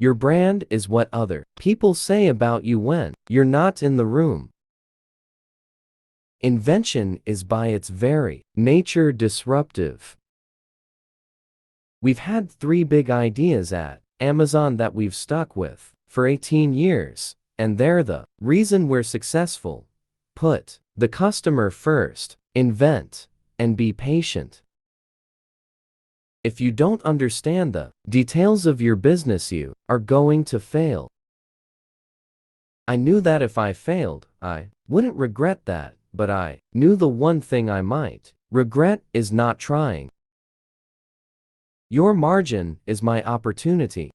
Your brand is what other people say about you when you're not in the room. Invention is by its very nature disruptive. We've had 3 big ideas at Amazon that we've stuck with for 18 years, and they're the reason we're successful. Put the customer first, invent, and be patient. If you don't understand the details of your business, you are going to fail. I knew that if I failed, I wouldn't regret that, but I knew the one thing I might regret is not trying. Your margin is my opportunity.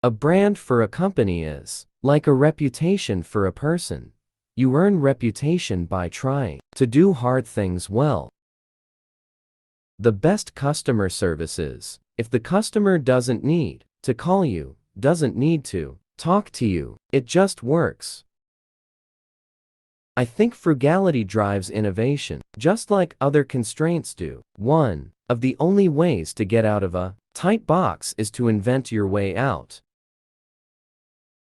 A brand for a company is like a reputation for a person. You earn reputation by trying to do hard things well. The best customer service is if the customer doesn't need to call you, doesn't need to talk to you, it just works. I think frugality drives innovation, just like other constraints do. One of the only ways to get out of a tight box is to invent your way out.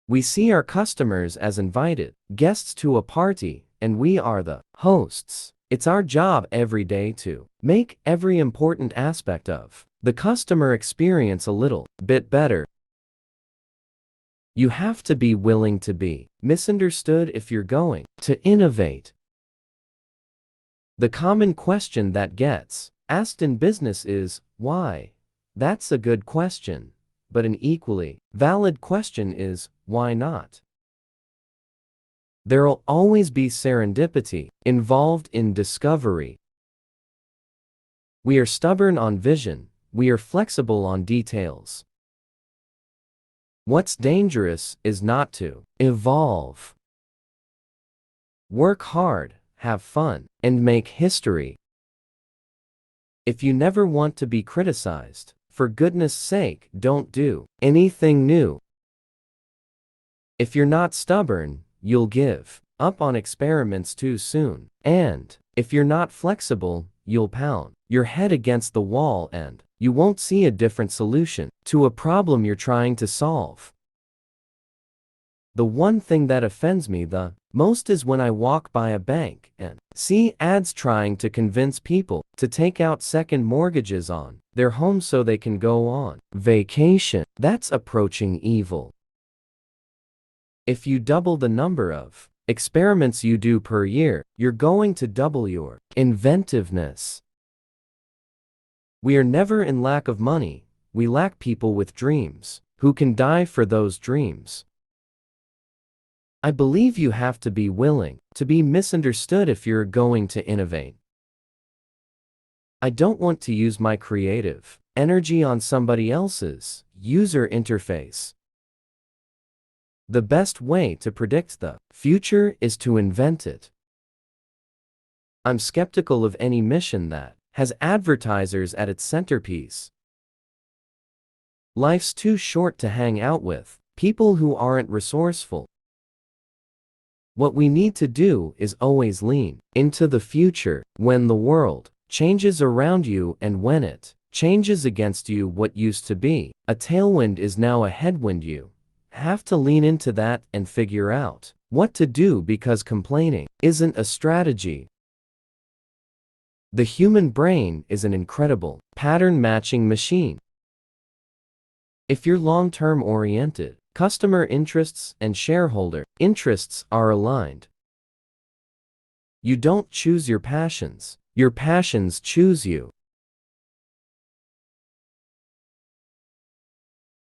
We see our customers as invited guests to a party, and we are the hosts. It's our job every day to make every important aspect of the customer experience a little bit better. You have to be willing to be misunderstood if you're going to innovate. The common question that gets asked in business is, why? That's a good question, but an equally valid question is, why not? There'll always be serendipity involved in discovery. We are stubborn on vision, we are flexible on details. What's dangerous is not to evolve. Work hard, have fun, and make history. If you never want to be criticized, for goodness sake, don't do anything new. If you're not stubborn, you'll give up on experiments too soon. And if you're not flexible, you'll pound your head against the wall and you won't see a different solution to a problem you're trying to solve. The one thing that offends me the most is when I walk by a bank and see ads trying to convince people to take out second mortgages on their homes so they can go on vacation. That's approaching evil. If you double the number of experiments you do per year, you're going to double your inventiveness. We are never in lack of money, we lack people with dreams, who can die for those dreams. I believe you have to be willing to be misunderstood if you're going to innovate. I don't want to use my creative energy on somebody else's user interface. The best way to predict the future is to invent it. I'm skeptical of any mission that has advertisers at its centerpiece. Life's too short to hang out with people who aren't resourceful. What we need to do is always lean into the future when the world changes around you and when it changes against you. What used to be a tailwind is now a headwind. You have to lean into that and figure out what to do because complaining isn't a strategy. The human brain is an incredible pattern matching machine. If you're long-term oriented, customer interests and shareholder interests are aligned. You don't choose your passions choose you.